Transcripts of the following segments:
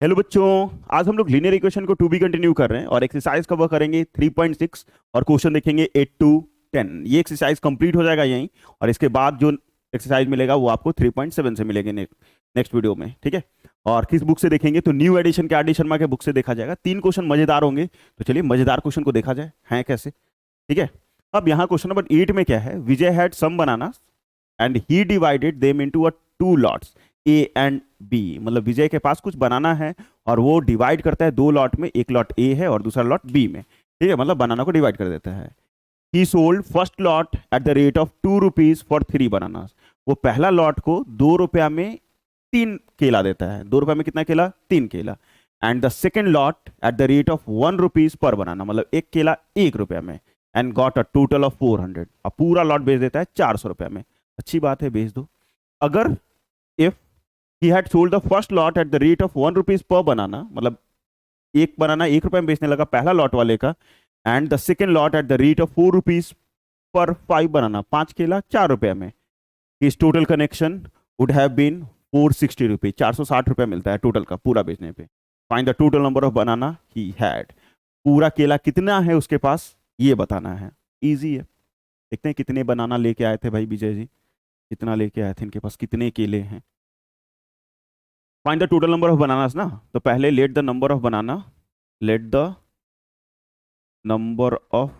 Hello बच्चों। आज हम लोग लीनियर इक्वेशन को टू बी कंटिन्यू कर रहे हैं और एक्सरसाइज कवर करेंगे 3.6 और क्वेश्चन देखेंगे 8 टू 10। ये एक्सरसाइज कंप्लीट हो जाएगा यहीं और इसके बाद जो एक्सरसाइज मिलेगा वो आपको 3.7 से मिलेंगे नेक्स्ट वीडियो में, ठीक है। और किस बुक से देखेंगे तो न्यू एडिशन के आर डी शर्मा के बुक से देखा जाएगा। 3 क्वेश्चन मजेदार होंगे, तो चलिए मजेदार क्वेश्चन को देखा जाए हैं कैसे, ठीक है। अब यहाँ क्वेश्चन नंबर 8 में क्या है, Vijay had some banana and he divided them into a two lots A and B. मतलब विजय के पास कुछ बनाना है और वो डिवाइड करता है दो लॉट में, एक लॉट ए है और दूसरा लॉट बी में, ठीक है। मतलब बनाना को डिवाइड कर देता है। ही sold first lot at the rate of 2 rupees for 3 बनाना। वो पहला लॉट को 2 रुपया में 3 केला देता है। 2 रुपया में कितना केला? 3 केला। And the second lot at the rate of 1 rupees per banana, मतलब एक केला 1 रुपया में। And got a total of 400। अब पूरा लॉट बेच देता है 400 रुपया में। अच्छी बात है, बेच दो। अगर if he had sold the first lot at the rate of 1 rupees per banana, मतलब एक बनाना 1 रुपये में बेचने लगा पहला लॉट वाले का। And the second lot at the rate of 4 rupees पर 5 बनाना, 5 केला 4 रुपये में। His total connection would have been 460 rupees. 460 रुपये मिलता है टोटल का पूरा बेचने पे। Find the total number of banana he had. पूरा केला कितना है उसके पास ये बताना है। इजी है। देखते हैं कितने बनाना लेके आए थे भाई विजय जी, कितना लेके आए थे, इनके पास कितने केले हैं। Find the total number of bananas ना, तो पहले let the number of banana, let the number of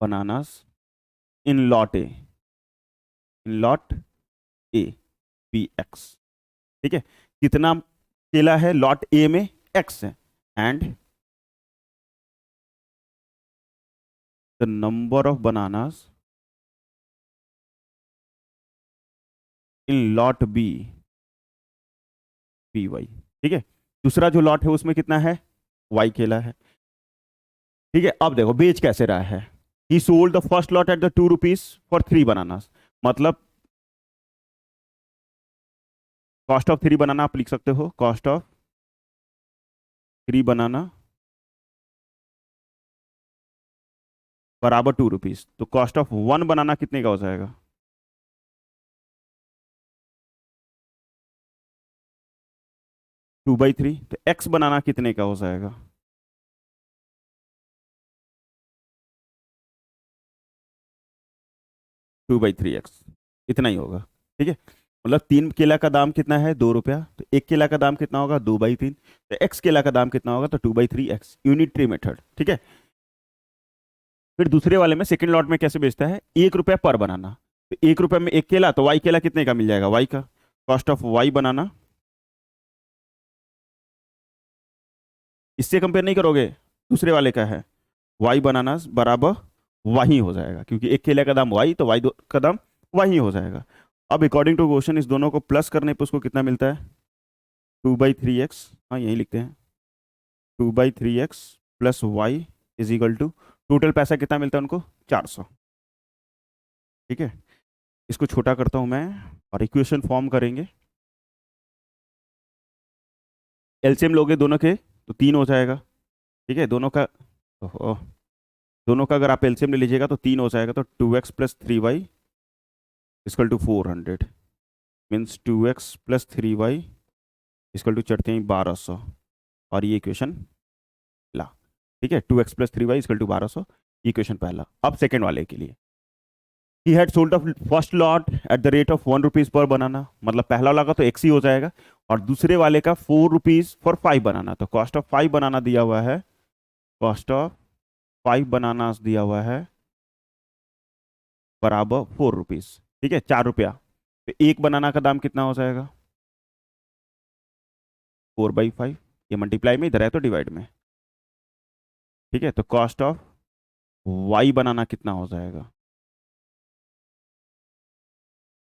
bananas in lot A, in lot A be x, ठीक है। कितना केला है लॉट ए में? एक्स है। And the number of bananas in lot B, be y, ठीक है। दूसरा जो लॉट है उसमें कितना है? वाई केला है, ठीक है। अब देखो बेच कैसे रहा है। ही sold the first lot at the 2 rupees for 3 bananas. मतलब कॉस्ट ऑफ 3 बनाना आप लिख सकते हो, कॉस्ट ऑफ 3 बनाना बराबर 2 रुपीज। तो कॉस्ट ऑफ 1 बनाना कितने का हो जाएगा? 2/3। तो एक्स बनाना कितने का हो जाएगा? 2/3x। इतना ही होगा, ठीक है। मतलब 3 केला का दाम कितना है? 2 रुपया। तो 1 केला का दाम कितना होगा? 2/3। तो एक्स केला का दाम कितना होगा? तो 2/3x, यूनिटरी मेथड, ठीक है। फिर दूसरे वाले में सेकंड लॉट में कैसे बेचता है? 1 रुपया पर बनाना। तो 1 रुपये में 1 केला, तो वाई केला कितने का मिल जाएगा? वाई का। कॉस्ट ऑफ वाई बनाना, इससे कंपेयर नहीं करोगे, दूसरे वाले का है। वाई बनाना बराबर वही हो जाएगा, क्योंकि 1 केले का दाम वाई, तो वाई का दाम वही हो जाएगा। अब अकॉर्डिंग टू क्वेश्चन इस दोनों को प्लस करने पे उसको कितना मिलता है? 2/3x। हाँ यही लिखते हैं, 2/3x plus y is equal to, total पैसा कितना मिलता है उनको? 400, ठीक है। इसको छोटा करता हूं मैं और इक्वेशन फॉर्म करेंगे। एलसीएम लोगे दोनों के तो 3 हो जाएगा, ठीक है। ओहो, दोनों का अगर आप एलसीएम ले लीजिएगा तो 3 हो जाएगा। तो 2x plus 3y equal to 400, means 2x plus 3y equal to चढ़ते हैं 1200। और ये इक्वेशन ला, ठीक है। 2x plus 3y equal to 1200, equation पहला। अब सेकेंड वाले के लिए, he had sold the first lot at the rate of 1 rupees per banana. मतलब पहला वाला का तो x ही हो जाएगा और दूसरे वाले का 4 रुपीज फॉर 5 बनाना। तो कॉस्ट ऑफ 5 बनाना दिया हुआ है, कॉस्ट ऑफ 5 बनाना दिया हुआ है बराबर 4 रुपीज, ठीक है, 4 रुपया। तो एक बनाना का दाम कितना हो जाएगा? 4/5। ये मल्टीप्लाई में, इधर है तो डिवाइड में, ठीक है। तो कॉस्ट ऑफ वाई बनाना कितना हो जाएगा?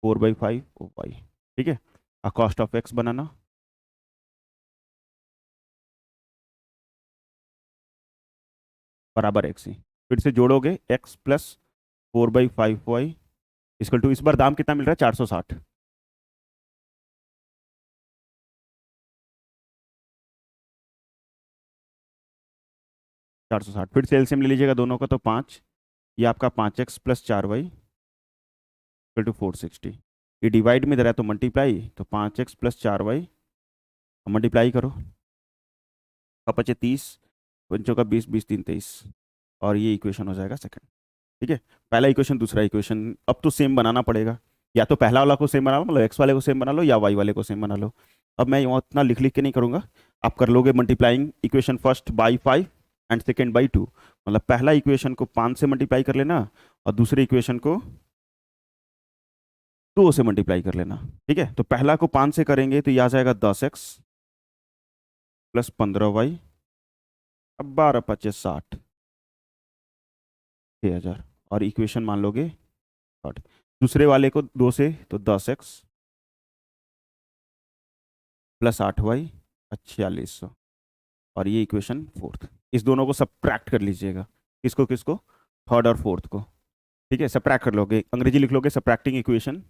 4/5 वाई, ठीक है। और कॉस्ट ऑफ एक्स बनाना बराबर एक्स ही। फिर से जोड़ोगे, x plus 4/5y equal to, इस बार दाम कितना मिल रहा है? 460। 460 फिर से एलसीएम ले लीजिएगा दोनों का, तो 5। ये आपका 5x plus 4y equal to 460। ये डिवाइड में दे रहा है तो मल्टीप्लाई, तो 5x प्लस 4y मल्टीप्लाई करो, पचे 30, पंचों का 20, 20 3 23, और ये इक्वेशन हो जाएगा सेकंड। ठीक है, पहला इक्वेशन दूसरा इक्वेशन अब तो सेम बनाना पड़ेगा, या तो पहला वाला को सेम बना लो, मतलब एक्स वाले को सेम बना लो, या वाई वाले को सेम बना लो। अब मैं यहाँ उतना लिख लिख के नहीं करूँगा, आप कर लोगे multiplying equation first by 5 and second by 2, मतलब पहला इक्वेशन को 5 से मल्टीप्लाई कर लेना और दूसरे इक्वेशन को 2 से मल्टीप्लाई कर लेना। ठीक है, तो पहला को 5 से करेंगे तो ये आ जाएगा 10x प्लस 15y, अब 12 पचे 60, 6000, और इक्वेशन मान लोगे 60। दूसरे वाले को 2 से तो 10x प्लस 8y 4600, और ये इक्वेशन फोर्थ। इस दोनों को सब्ट्रैक्ट कर लीजिएगा, किसको किसको, थर्ड और फोर्थ को। ठीक है, सब्ट्रैक्ट कर लोगे, अंग्रेजी लिख लोगे सब्ट्रैक्टिंग इक्वेशन।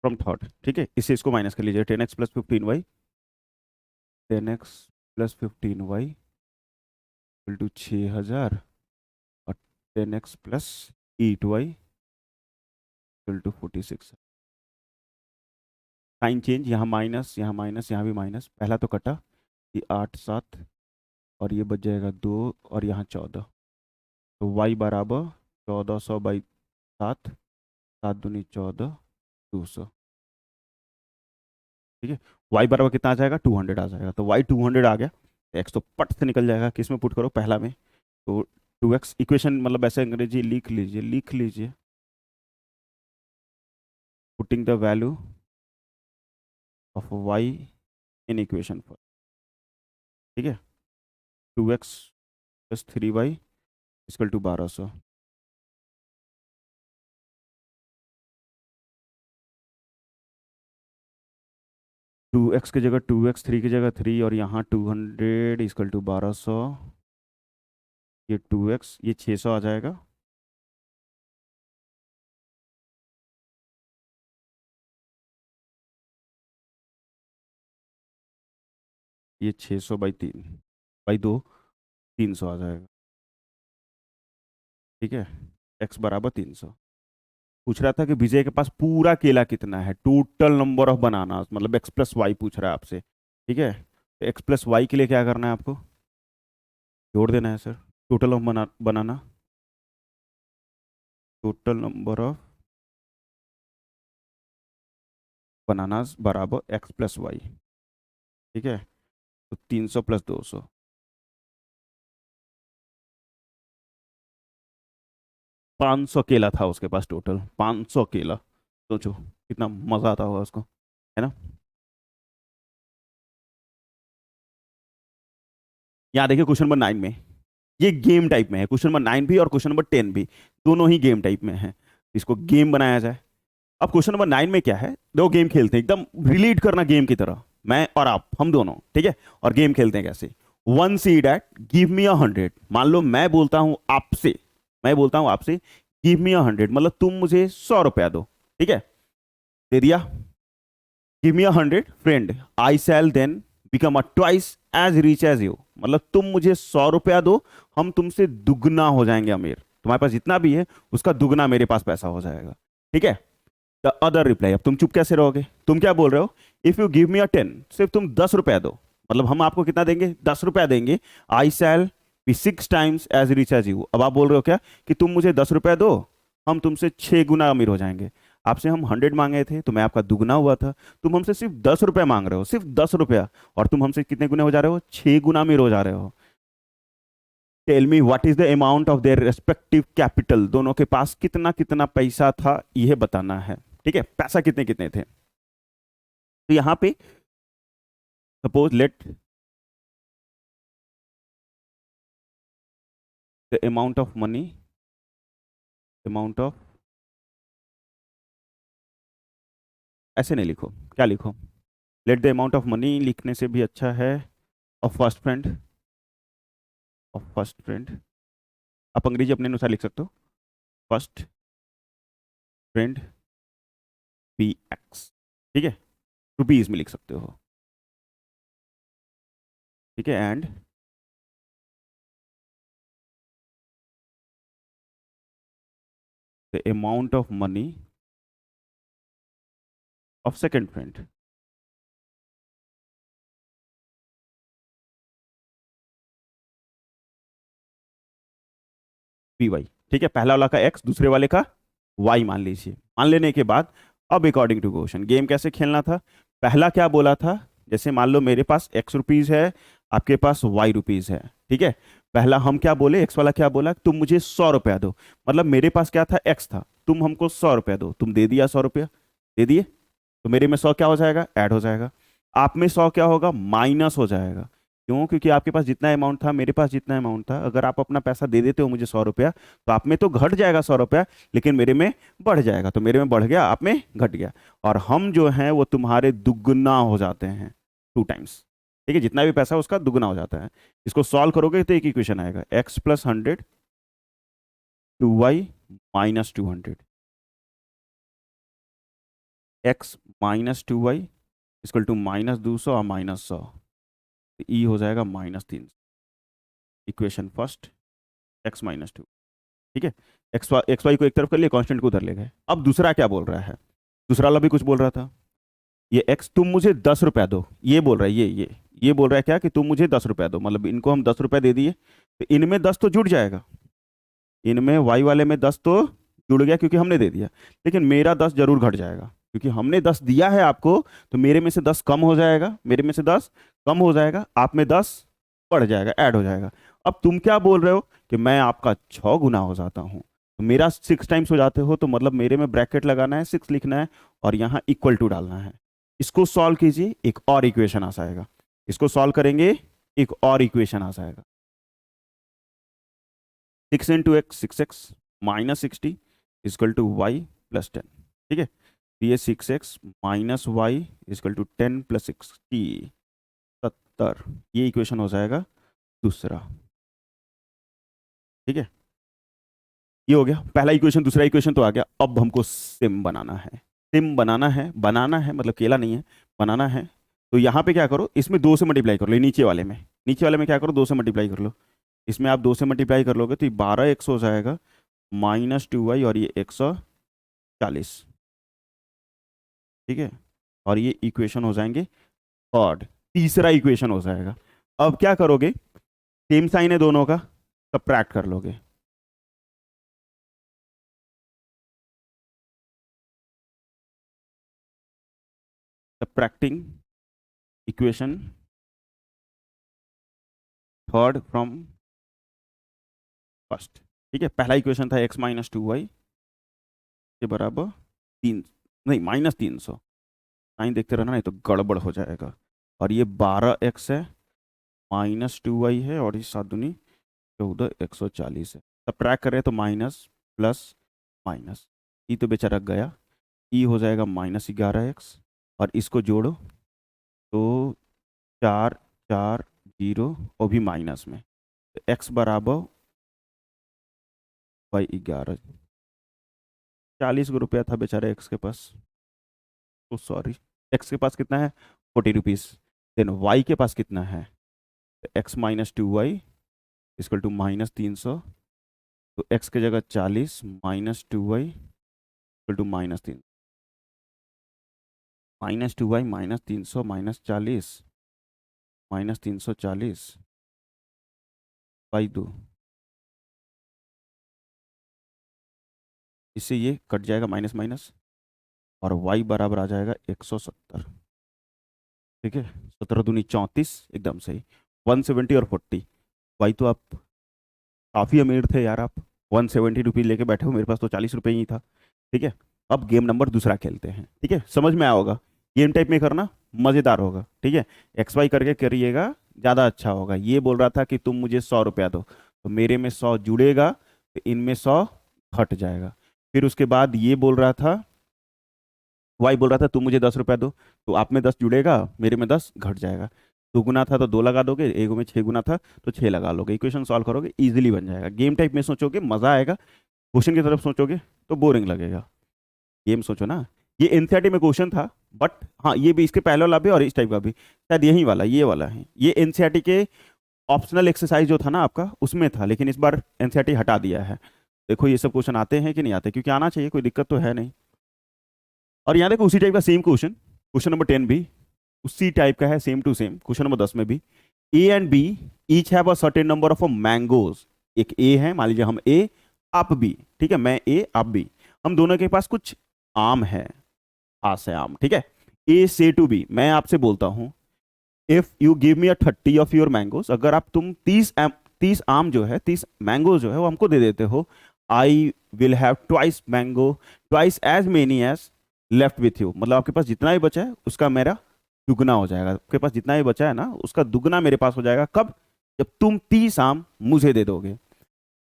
फ्रॉम थर्ड, ठीक है, इससे इसको माइनस कर लीजिए, 10x plus 15y, 10x plus 15y equal to 6000, और 10x plus 8y equal to 46। Sign change, यहाँ माइनस, यहाँ माइनस, यहाँ भी माइनस, पहला तो कटा, ये 8 7, और ये बच जाएगा 2, और यहाँ 14, तो y बराबर 1400 बाई 7, 7 दूनी 14, 200। ठीक है, y बराबर कितना आ जाएगा, 200 आ जाएगा, तो y 200 आ गया, x तो पट से निकल जाएगा, किस में पुट करो, पहला में, तो 2x इक्वेशन, मतलब ऐसे अंग्रेजी लिख लीजिए, लिख लीजिए, putting the value of y in equation पर। ठीक है, 2x plus 3y equal to 1200, 2x की जगह 2x, 3 की जगह 3, और यहाँ 200 इक्वल टू 1200, ये 2x, ये 600 आ जाएगा, ये 600 बाई 3 बाई 2, 300 आ जाएगा। ठीक है, x बराबर 300। पूछ रहा था कि विजय के पास पूरा केला कितना है, टोटल नंबर ऑफ बनाना, मतलब x प्लस वाई पूछ रहा है आपसे। ठीक है, तो x प्लस वाई के लिए क्या करना है आपको, जोड़ देना है sir, total of banana, total number of bananas बराबर x प्लस वाई। ठीक है, तो 300 प्लस 200, 500 केला था उसके पास टोटल, 500 केला। सोचो कितना मजा आता होगा उसको, है ना। यहाँ देखिए क्वेश्चन नंबर 9 में, ये गेम टाइप में है, क्वेश्चन नंबर 9 भी और क्वेश्चन नंबर 10 भी, दोनों ही गेम टाइप में है, इसको गेम बनाया जाए। अब क्वेश्चन नंबर 9 में क्या है, दो गेम खेलते हैं, एकदम रिलेट करना गेम की तरह, मैं और आप, हम दोनों, ठीक है, और गेम खेलते हैं कैसे, वन सीड एट गिव मी 100, मान लो मैं बोलता हूं आपसे, मैं बोलता हूं आपसे गिव मी 100, मतलब तुम मुझे 100 रुपया दो। ठीक है, दे दिया, give me 100 friend, I shall then become a twice as rich as you, मतलब तुम मुझे 100 रुपया दो, हम तुमसे दुगना हो जाएंगे अमीर, तुम्हारे पास जितना भी है उसका दुगना मेरे पास पैसा हो जाएगा। ठीक है, द अदर रिप्लाई, अब तुम चुप कैसे रहोगे, तुम क्या बोल रहे हो, if you give me a 10, सिर्फ तुम 10 रुपया दो, मतलब हम आपको कितना देंगे, 10 रुपया देंगे, I shall be 6 times as rich as you. अब आप बोल रहे हो क्या कि तुम मुझे 10 रुपया दो, हम तुमसे 6 गुना अमीर हो जाएंगे। आपसे हम 100 मांगे थे तो मैं आपका दुगना हुआ था, तुम हमसे सिर्फ 10 रुपया मांग रहे हो, सिर्फ 10 रुपया, और तुम हमसे कितने गुने हो जा रहे हो, 6 गुना अमीर हो जा रहे हो। Tell me what is the amount of their respective capital, दोनों के पास कितना कितना पैसा था यह बताना है। ठीक है, पैसा कितने कितने थे, तो यहां पे suppose let the amount of money, amount of, ऐसे नहीं लिखो, क्या लिखो, let the amount of money लिखने से भी अच्छा है, of first friend, of first friend, आप अंग्रेजी अपने अनुसार लिख सकते हो, फर्स्ट फ्रेंड पी एक्स, ठीक है, रुपीज में लिख सकते हो, ठीक है, and the amount of money of second friend, p y, ठीक है, पहला वाला का एक्स, दूसरे वाले का वाई मान लीजिए। मान लेने के बाद अब अकॉर्डिंग टू क्वेश्चन गेम कैसे खेलना था, पहला क्या बोला था, जैसे मान लो मेरे पास एक्स रुपीज है, आपके पास वाई रुपीज है, ठीक है, पहला हम क्या बोले, एक्स वाला क्या बोला, तुम मुझे 100 रुपया दो, मतलब मेरे पास क्या था, एक्स था, तुम हमको 100 रुपया दो, तुम दे दिया 100 रुपया, दे दिए, तो मेरे में 100 क्या हो जाएगा, ऐड हो जाएगा, आप में 100 क्या होगा, माइनस हो जाएगा। क्यों, क्योंकि आपके पास जितना अमाउंट था मेरे पास जितना अमाउंट था, अगर आप अपना पैसा दे देते हो मुझे 100 रुपया, तो आप में तो घट जाएगा 100 रुपया, लेकिन मेरे में बढ़ जाएगा, तो मेरे में बढ़ गया, आप में घट गया, और हम जो हैं वो तुम्हारे दुगना हो जाते हैं, 2 टाइम्स, ठीक है, जितना भी पैसा है उसका दुगना हो जाता है। इसको सॉल्व करोगे तो एक इक्वेशन आएगा, x plus 100 2y minus 200, x minus 2y equal to -200 और -100, ई हो जाएगा -300, इक्वेशन फर्स्ट, एक्स माइनस 2, ठीक है, एक्स वाई को एक तरफ कर लिया, कांस्टेंट को उधर ले गए। अब दूसरा क्या बोल रहा है, दूसरा वाला भी कुछ बोल रहा था, ये एक्स तुम मुझे 10 रुपया दो, ये बोल रहा है, ये बोल रहा है क्या कि तुम मुझे 10 रुपया दो, मतलब इनको हम 10 रुपया दे दिए, तो इनमें 10 तो जुड़ जाएगा, इनमें वाई वाले में 10 तो जुड़ गया क्योंकि हमने दे दिया, लेकिन मेरा 10 जरूर घट जाएगा, क्योंकि हमने 10 दिया है आपको, तो मेरे में से 10 कम हो जाएगा, मेरे में से 10 कम हो जाएगा, आप में 10 बढ़ जाएगा, ऐड हो जाएगा। अब तुम क्या बोल रहे हो कि मैं आपका 6 गुना हो जाता हूँ, तो मेरा 6 टाइम्स हो जाते हो, तो मतलब मेरे में ब्रैकेट लगाना है, 6 लिखना है, और यहाँ इक्वल टू डालना है। इसको सॉल्व कीजिए, एक और इक्वेशन आ जाएगा, इसको सॉल्व करेंगे, एक और इक्वेशन आ जाएगा, 6 into x 6x minus 60 equal to y plus 10, ठीक है, तो ये 6x minus y equal to 10 plus 60 70, ये इक्वेशन हो जाएगा दूसरा, ठीक है, ये हो गया पहला इक्वेशन। दूसरा इक्वेशन तो आ गया, अब हमको सिम बनाना है, सिम बनाना है मतलब केला नहीं है, बनाना है, तो यहाँ पे क्या करो, इसमें 2 से मल्टीप्लाई कर लो, नीचे वाले में क्या करो, 2 से मल्टीप्लाई कर लो, इसमें आप 2 से मल्टीप्लाई कर लोगे तो ये 12x हो जाएगा, -2y, और ये 140, ठीक है, और ये इक्वेशन हो जाएंगे, और तीसरा इक्वेशन हो जाएगा। अब क्या करोगे, सेम साइन है दोनों का, सबट्रैक्ट कर लोगे, subtracting equation third from first, ठीक है, पहला इक्वेशन था x माइनस 2y के बराबर 3, नहीं -300, साइन देखते रहना नहीं तो गड़बड़ हो जाएगा, और ये 12x है, -2y है, और ये 7×2 = 140 है, सब ट्रैक करें तो माइनस प्लस माइनस, ई तो बेचारा गया, ई हो जाएगा -11x, और इसको जोड़ो तो 4 4 0, और भी माइनस में, तो x बराबर बाई 11, 40 रुपया था बेचारे एक्स के पास, तो सॉरी, एक्स के पास कितना है, 40 रुपीज़, देन वाई के पास कितना है, x minus 2y equal to -300, तो एक्स की जगह 40 -2y equal to -3, -2y -300 -40 -340 by 2, इससे ये कट जाएगा माइनस माइनस, और y बराबर आ जाएगा 170, ठीक है, 17×2 = 34, एकदम सही, 170 और 40, y तो आप काफ़ी अमीर थे यार, आप 170 रुपीज़ लेके बैठे हो, मेरे पास तो 40 रुपये ही था, ठीक है। अब गेम नंबर दूसरा खेलते हैं, ठीक है, समझ में आया होगा, गेम टाइप में करना मज़ेदार होगा, ठीक है, एक्स वाई करके करिएगा, ज़्यादा अच्छा होगा। ये बोल रहा था कि तुम मुझे 100 रुपया दो, तो मेरे में 100 जुड़ेगा, तो इनमें 100 घट जाएगा, फिर उसके बाद ये बोल रहा था, वाई बोल रहा था तुम मुझे 10 रुपया दो, तो आप में 10 जुड़ेगा, मेरे में 10 घट जाएगा, 2 गुना था तो 2 लगा दोगे, एक में 6 गुना था तो 6 लगा लोगे, इक्वेशन सॉल्व करोगे, इजीली बन जाएगा। गेम टाइप में सोचोगे मज़ा आएगा, क्वेश्चन की तरफ सोचोगे तो बोरिंग लगेगा, गेम सोचो ना, ये एनसीईआरटी में क्वेश्चन था, बट हाँ ये भी इसके पहले वाला भी और इस टाइप का भी शायद यही वाला, ये वाला है, ये एनसीईआरटी के ऑप्शनल एक्सरसाइज जो था ना आपका उसमें था, लेकिन इस बार एनसीईआरटी हटा दिया है। देखो ये सब क्वेश्चन आते हैं कि नहीं आते, क्योंकि आना चाहिए, कोई दिक्कत तो है नहीं। और यहाँ देखो उसी टाइप का सेम क्वेश्चन, क्वेश्चन नंबर 10 भी उसी टाइप का है, same to same. Question number 10 में भी A and B each have a certain number of mangoes. एक ए है, मान लीजिए हम ए आप बी, ठीक है, मैं ए आप बी, हम दोनों के पास कुछ आम है, पास है आम, ठीक है। ए से टू बी, मैं आपसे बोलता हूं if you give me a 30 of your mangoes, अगर आप तुम 30 आम जो है, 30 मैंगो जो है वो हमको दे देते हो, I will have twice mango, twice as many as left with you, मतलब आपके पास जितना ही बचा है उसका मेरा दुगना हो जाएगा, आपके पास जितना ही बचा है ना उसका दुगना मेरे पास हो जाएगा। कब? जब तुम 30 आम मुझे दे दोगे।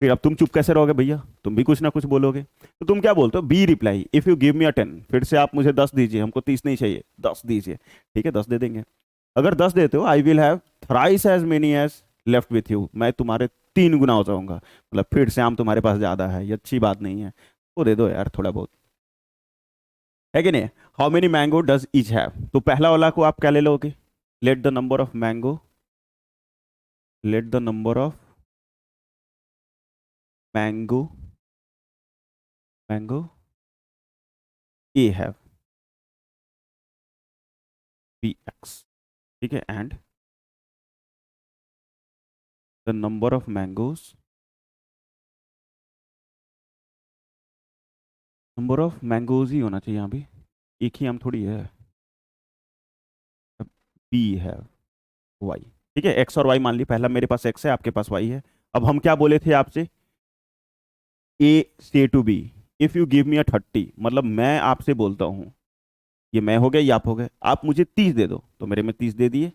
फिर अब तुम चुप कैसे रहोगे भैया, तुम भी कुछ ना कुछ बोलोगे, तो तुम क्या बोलते हो, B reply if you give me a 10, फिर से आप मुझे 10 दीजिए, हमको 30 नहीं चाहिए, 10 दीजिए, ठीक है 10 दे देंगे। अगर 10 देते हो, I will have thrice as many as left with you, मैं तुम्हारे 3 गुना हो जाऊंगा, मतलब फिर से आम तुम्हारे पास ज्यादा है, ये अच्छी बात नहीं है, वो दे दो यार थोड़ा बहुत, है कि नहीं। How many mango does each have, तो पहला वाला को आप क्या ले लोगे, let the number of mango, let the number of mango, mango A have B x, ठीक है, and the number of mangoes, number of mangoes ही होना चाहिए यहाँ भी, एक ही आम थोड़ी है, बी है वाई, ठीक है, एक्स और वाई मान ली, पहला मेरे पास एक्स है आपके पास वाई है। अब हम क्या बोले थे आपसे, ए से to B if you give me a 30, मतलब मैं आपसे बोलता हूँ, ये मैं हो गया, ये आप हो गए, आप मुझे 30 दे दो, तो मेरे में 30 दे दिए,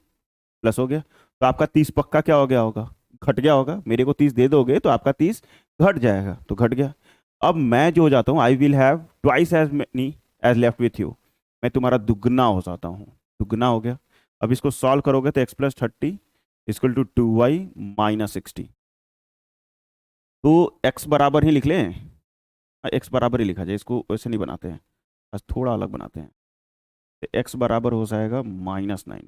प्लस हो गया, तो आपका 30 पक्का क्या हो गया होगा, घट गया होगा, मेरे को 30 दे दोगे तो आपका 30 घट जाएगा, तो घट गया। अब मैं जो हो जाता हूँ, I will have twice as many as left with you, मैं तुम्हारा दुगना हो जाता हूँ, दुगना हो गया। अब इसको सॉल्व करोगे तो x+30 इक्वल टू 2y-60, तो x बराबर ही लिख लें, x बराबर ही लिखा जाए, इसको वैसे नहीं बनाते हैं, बस थोड़ा अलग बनाते हैं, तो x बराबर हो जाएगा -9,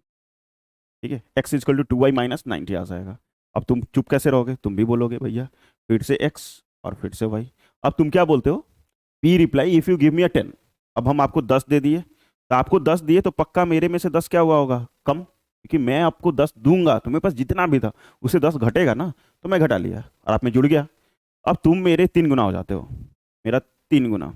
ठीक है, x इक्वल टू 2y-90 आ जाएगा। अब तुम चुप कैसे रहोगे, तुम भी बोलोगे भैया, फिर से x और फिर से y। अब तुम क्या बोलते हो, B reply if you give me a 10, अब हम आपको 10 दे दिए, तो आपको 10 दिए तो पक्का मेरे में से 10 क्या हुआ होगा, कम, क्योंकि मैं आपको 10 दूंगा तो मेरे पास जितना भी था उससे 10 घटेगा ना, तो मैं घटा लिया और आप में जुड़ गया। अब तुम मेरे 3 गुना हो जाते हो, मेरा 3 गुना,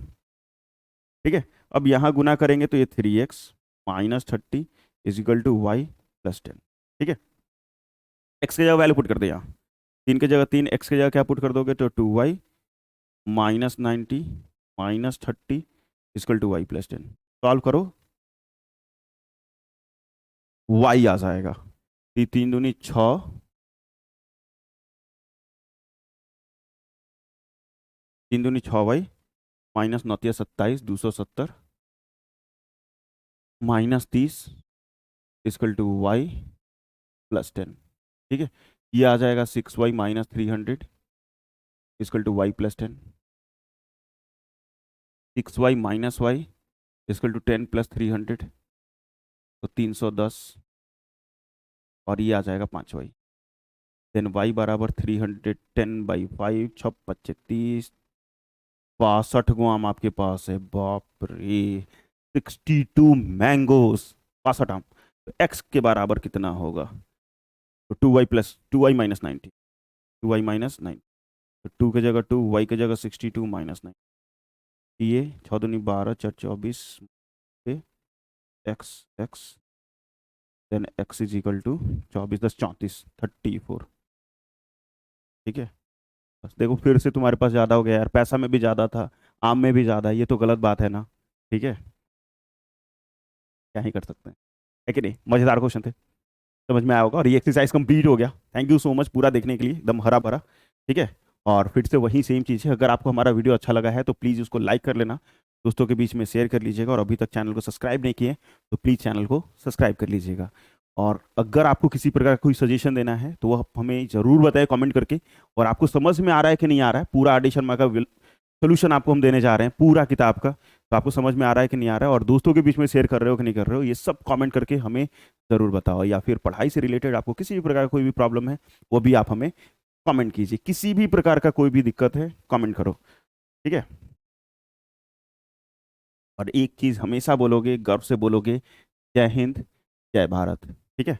ठीक है। अब यहाँ गुना करेंगे तो ये 3x-30 is equal to y+10, ठीक है। एक्स की जगह वैल्यू पुट कर दे, यहाँ 3 की जगह 3, एक्स की जगह क्या पुट कर दोगे, तो 2y-90-30 equal to y+10, solve करो, y आ जाएगा, 3 दूनी 6, 3 दूनी 6y, -9 270, -30 इक्वल टू y+10, ठीक है। ये आ जाएगा 6y-300 equal to y+10, 6y-y equal to 10 + 300, तो 310, और ये आ जाएगा 5y, देन y बराबर 310/5, 6×5 = 32 गो आम आपके पास है, बाप रे, 62 मैंगोस, 62 आम, तो x के बराबर कितना होगा, तो 2y-90, 2y-9, तो 2 की जगह 2, y की जगह 62 -9, ये 6 दूनी 12, 4 24, x x, then x is equal to 24 10 34 34, ठीक है। बस देखो फिर से तुम्हारे पास ज़्यादा हो गया यार, पैसा में भी ज़्यादा था, आम में भी ज़्यादा है, ये तो गलत बात है ना, ठीक है, क्या ही कर सकते हैं, है कि नहीं। मज़ेदार क्वेश्चन थे, समझ में आया होगा, और ये एक्सरसाइज कंप्लीट हो गया। थैंक यू सो मच पूरा देखने के लिए, एकदम हरा भरा, ठीक है। और फिर से वही सेम चीज़ है, अगर आपको हमारा वीडियो अच्छा लगा है तो प्लीज़ उसको लाइक कर लेना, दोस्तों के बीच में शेयर कर लीजिएगा, और अभी तक चैनल को सब्सक्राइब नहीं किए तो प्लीज़ चैनल को सब्सक्राइब कर लीजिएगा। और अगर आपको किसी प्रकार का कोई सजेशन देना है तो वह हमें ज़रूर बताएं कमेंट करके, और आपको समझ में आ रहा है कि नहीं आ रहा है पूरा आर डी शर्मा का सोल्यूशन आपको हम देने जा रहे हैं पूरा किताब का। तो आपको समझ में आ रहा है कि नहीं आ रहा है, और दोस्तों के बीच में शेयर कर रहे हो कि नहीं कर रहे हो, ये सब कमेंट करके हमें ज़रूर बताओ। या फिर पढ़ाई से रिलेटेड आपको किसी भी प्रकार का कोई भी प्रॉब्लम है, वो भी आप हमें कमेंट कीजिए। किसी भी प्रकार का कोई भी दिक्कत है, कमेंट करो, ठीक है। और एक चीज़ हमेशा बोलोगे, गर्व से बोलोगे, जय हिंद, जय भारत, ठीक है।